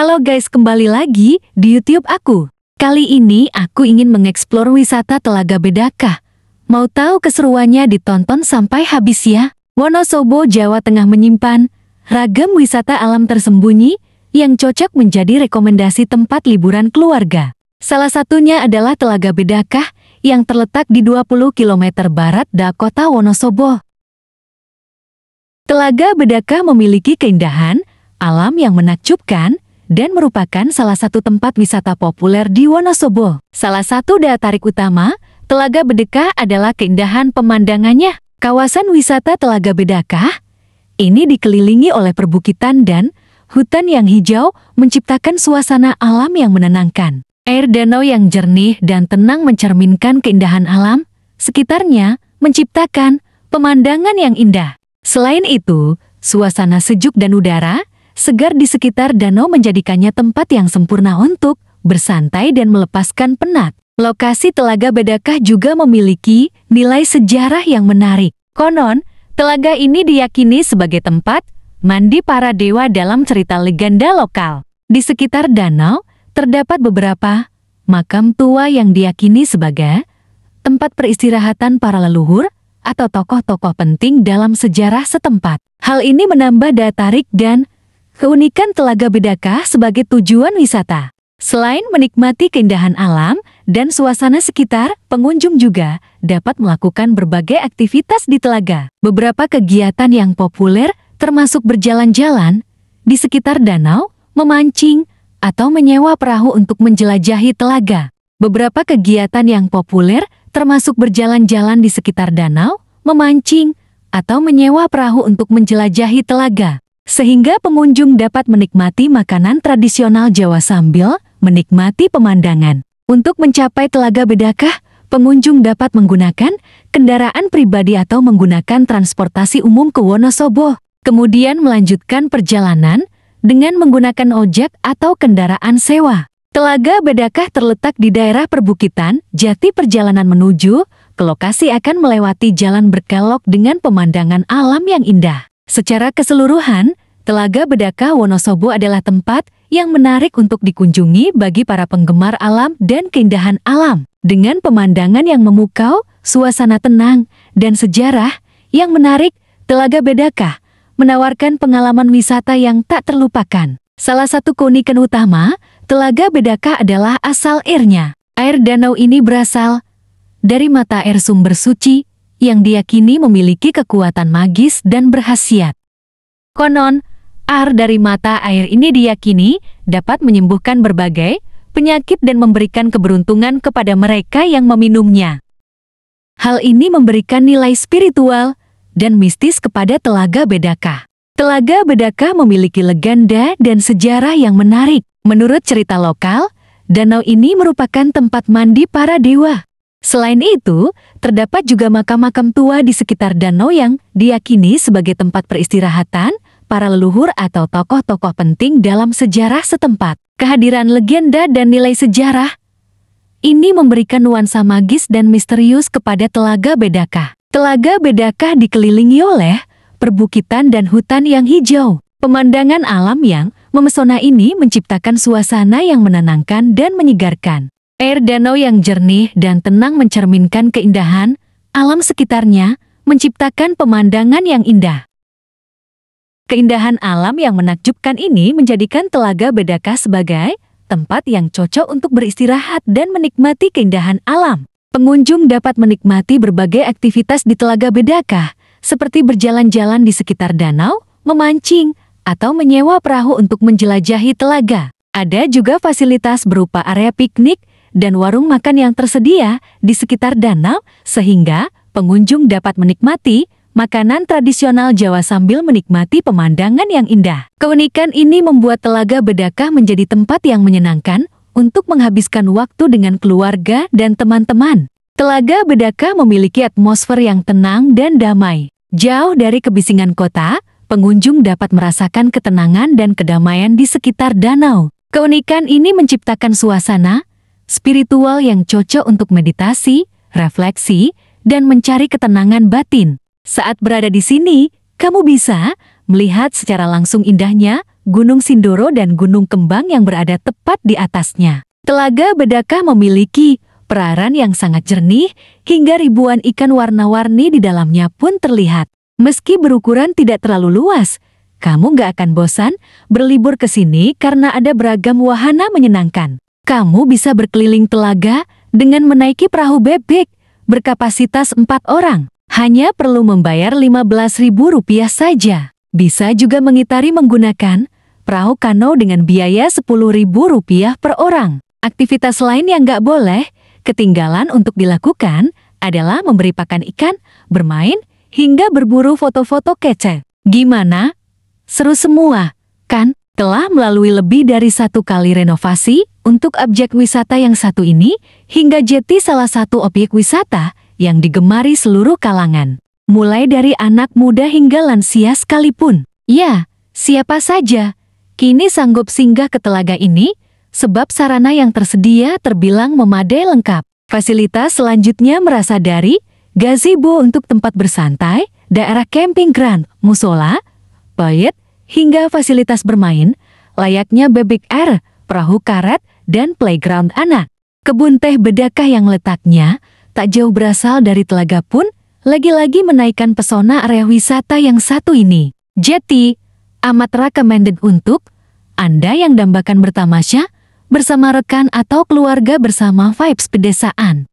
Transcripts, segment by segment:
Halo guys, kembali lagi di YouTube aku. Kali ini aku ingin mengeksplor wisata Telaga Bedakah. Mau tahu keseruannya? Ditonton sampai habis ya. Wonosobo, Jawa Tengah menyimpan ragam wisata alam tersembunyi yang cocok menjadi rekomendasi tempat liburan keluarga. Salah satunya adalah Telaga Bedakah yang terletak di 20 km barat dari kota Wonosobo. Telaga Bedakah memiliki keindahan alam yang menakjubkan dan merupakan salah satu tempat wisata populer di Wonosobo. Salah satu daya tarik utama Telaga Bedakah adalah keindahan pemandangannya. Kawasan wisata Telaga Bedakah ini dikelilingi oleh perbukitan dan hutan yang hijau, menciptakan suasana alam yang menenangkan. Air danau yang jernih dan tenang mencerminkan keindahan alam sekitarnya, menciptakan pemandangan yang indah. Selain itu, suasana sejuk dan udara segar di sekitar danau menjadikannya tempat yang sempurna untuk bersantai dan melepaskan penat. Lokasi Telaga Bedakah juga memiliki nilai sejarah yang menarik. Konon, telaga ini diyakini sebagai tempat mandi para dewa dalam cerita legenda lokal. Di sekitar danau, terdapat beberapa makam tua yang diyakini sebagai tempat peristirahatan para leluhur atau tokoh-tokoh penting dalam sejarah setempat. Hal ini menambah daya tarik dan keunikan Telaga Bedakah sebagai tujuan wisata. Selain menikmati keindahan alam dan suasana sekitar, pengunjung juga dapat melakukan berbagai aktivitas di telaga. Beberapa kegiatan yang populer termasuk berjalan-jalan di sekitar danau, memancing, atau menyewa perahu untuk menjelajahi telaga. Beberapa kegiatan yang populer termasuk berjalan-jalan di sekitar danau, memancing, atau menyewa perahu untuk menjelajahi telaga, sehingga pengunjung dapat menikmati makanan tradisional Jawa sambil menikmati pemandangan. Untuk mencapai Telaga Bedakah, pengunjung dapat menggunakan kendaraan pribadi atau menggunakan transportasi umum ke Wonosobo, kemudian melanjutkan perjalanan dengan menggunakan ojek atau kendaraan sewa. Telaga Bedakah terletak di daerah perbukitan, jadi perjalanan menuju ke lokasi akan melewati jalan berkelok dengan pemandangan alam yang indah. Secara keseluruhan, Telaga Bedakah Wonosobo adalah tempat yang menarik untuk dikunjungi bagi para penggemar alam dan keindahan alam. Dengan pemandangan yang memukau, suasana tenang, dan sejarah yang menarik, Telaga Bedakah menawarkan pengalaman wisata yang tak terlupakan. Salah satu keunikan utama Telaga Bedakah adalah asal airnya. Air danau ini berasal dari mata air sumber suci yang diyakini memiliki kekuatan magis dan berkhasiat. Konon, air dari mata air ini diyakini dapat menyembuhkan berbagai penyakit dan memberikan keberuntungan kepada mereka yang meminumnya. Hal ini memberikan nilai spiritual dan mistis kepada Telaga Bedakah. Telaga Bedakah memiliki legenda dan sejarah yang menarik. Menurut cerita lokal, danau ini merupakan tempat mandi para dewa. Selain itu, terdapat juga makam-makam tua di sekitar danau yang diyakini sebagai tempat peristirahatan para leluhur atau tokoh-tokoh penting dalam sejarah setempat. Kehadiran legenda dan nilai sejarah ini memberikan nuansa magis dan misterius kepada Telaga Bedakah. Telaga Bedakah dikelilingi oleh perbukitan dan hutan yang hijau. Pemandangan alam yang memesona ini menciptakan suasana yang menenangkan dan menyegarkan. Air danau yang jernih dan tenang mencerminkan keindahan alam sekitarnya, menciptakan pemandangan yang indah. Keindahan alam yang menakjubkan ini menjadikan Telaga Bedakah sebagai tempat yang cocok untuk beristirahat dan menikmati keindahan alam. Pengunjung dapat menikmati berbagai aktivitas di Telaga Bedakah, seperti berjalan-jalan di sekitar danau, memancing, atau menyewa perahu untuk menjelajahi telaga. Ada juga fasilitas berupa area piknik dan warung makan yang tersedia di sekitar danau, sehingga pengunjung dapat menikmati makanan tradisional Jawa sambil menikmati pemandangan yang indah. Keunikan ini membuat Telaga Bedakah menjadi tempat yang menyenangkan untuk menghabiskan waktu dengan keluarga dan teman-teman. Telaga Bedakah memiliki atmosfer yang tenang dan damai. Jauh dari kebisingan kota, pengunjung dapat merasakan ketenangan dan kedamaian di sekitar danau. Keunikan ini menciptakan suasana spiritual yang cocok untuk meditasi, refleksi, dan mencari ketenangan batin. Saat berada di sini, kamu bisa melihat secara langsung indahnya Gunung Sindoro dan Gunung Kembang yang berada tepat di atasnya. Telaga Bedakah memiliki perairan yang sangat jernih, hingga ribuan ikan warna-warni di dalamnya pun terlihat. Meski berukuran tidak terlalu luas, kamu gak akan bosan berlibur ke sini karena ada beragam wahana menyenangkan. Kamu bisa berkeliling telaga dengan menaiki perahu bebek berkapasitas 4 orang. Hanya perlu membayar Rp15.000 saja. Bisa juga mengitari menggunakan perahu kano dengan biaya Rp10.000 per orang. Aktivitas lain yang gak boleh ketinggalan untuk dilakukan adalah memberi pakan ikan, bermain, hingga berburu foto-foto kece. Gimana? Seru semua, kan? Telah melalui lebih dari 1 kali renovasi untuk objek wisata yang satu ini, hingga jadi salah satu objek wisata yang digemari seluruh kalangan. Mulai dari anak muda hingga lansia sekalipun. Ya, siapa saja kini sanggup singgah ke telaga ini, sebab sarana yang tersedia terbilang memadai lengkap. Fasilitas selanjutnya merasal dari gazebo untuk tempat bersantai, daerah camping ground, musola, toilet, hingga fasilitas bermain, layaknya bebek air, perahu karet, dan playground anak. Kebun teh Bedakah yang letaknya tak jauh berasal dari telaga pun, lagi-lagi menaikkan pesona area wisata yang satu ini. Jadi, amat recommended untuk Anda yang dambakan bertamasya, bersama rekan atau keluarga bersama vibes pedesaan.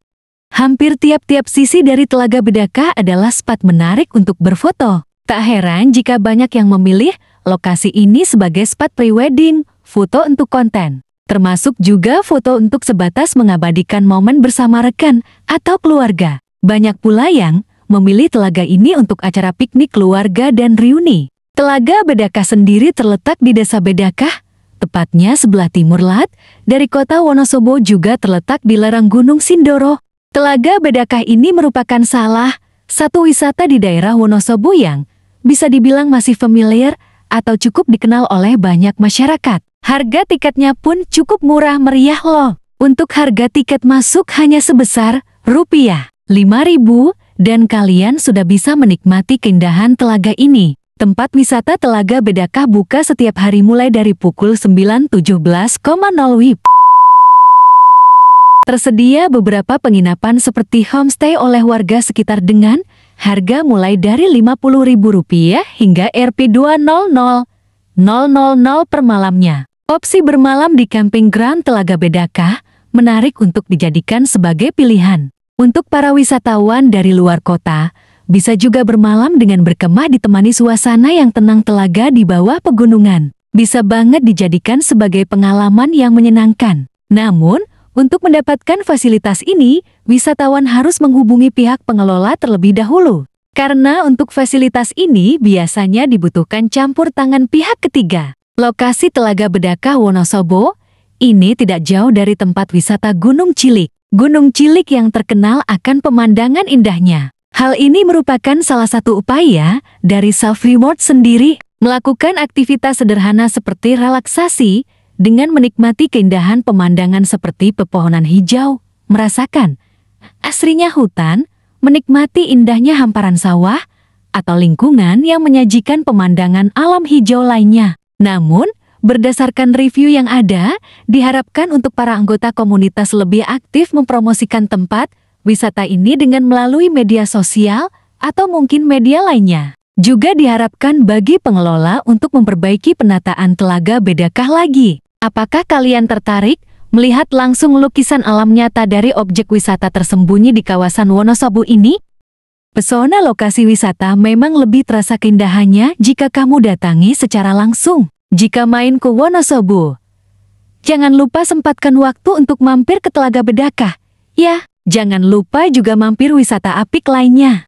Hampir tiap-tiap sisi dari Telaga Bedakah adalah spot menarik untuk berfoto. Tak heran jika banyak yang memilih lokasi ini sebagai spot pre-wedding, foto untuk konten. Termasuk juga foto untuk sebatas mengabadikan momen bersama rekan atau keluarga. Banyak pula yang memilih telaga ini untuk acara piknik keluarga dan reuni. Telaga Bedakah sendiri terletak di Desa Bedakah, tepatnya sebelah timur laut dari kota Wonosobo, juga terletak di lereng Gunung Sindoro. Telaga Bedakah ini merupakan salah satu wisata di daerah Wonosobo yang bisa dibilang masih familiar atau cukup dikenal oleh banyak masyarakat. Harga tiketnya pun cukup murah meriah loh. Untuk harga tiket masuk hanya sebesar Rp5.000 dan kalian sudah bisa menikmati keindahan telaga ini. Tempat wisata Telaga Bedakah buka setiap hari mulai dari pukul 9.17.00 WIB. Tersedia beberapa penginapan seperti homestay oleh warga sekitar dengan harga mulai dari Rp50.000 hingga Rp200.000 per malamnya. Opsi bermalam di camping ground Telaga Bedakah menarik untuk dijadikan sebagai pilihan. Untuk para wisatawan dari luar kota, bisa juga bermalam dengan berkemah ditemani suasana yang tenang telaga di bawah pegunungan. Bisa banget dijadikan sebagai pengalaman yang menyenangkan. Namun, untuk mendapatkan fasilitas ini, wisatawan harus menghubungi pihak pengelola terlebih dahulu. Karena untuk fasilitas ini biasanya dibutuhkan campur tangan pihak ketiga. Lokasi Telaga Bedakah Wonosobo ini tidak jauh dari tempat wisata Gunung Cilik. Gunung Cilik yang terkenal akan pemandangan indahnya. Hal ini merupakan salah satu upaya dari self-reward sendiri, melakukan aktivitas sederhana seperti relaksasi dengan menikmati keindahan pemandangan seperti pepohonan hijau, merasakan asrinya hutan, menikmati indahnya hamparan sawah, atau lingkungan yang menyajikan pemandangan alam hijau lainnya. Namun, berdasarkan review yang ada, diharapkan untuk para anggota komunitas lebih aktif mempromosikan tempat wisata ini dengan melalui media sosial atau mungkin media lainnya. Juga diharapkan bagi pengelola untuk memperbaiki penataan Telaga Bedakah lagi. Apakah kalian tertarik melihat langsung lukisan alam nyata dari objek wisata tersembunyi di kawasan Wonosobo ini? Pesona lokasi wisata memang lebih terasa keindahannya jika kamu datangi secara langsung. Jika main ke Wonosobo, jangan lupa sempatkan waktu untuk mampir ke Telaga Bedakah. Ya, jangan lupa juga mampir wisata apik lainnya.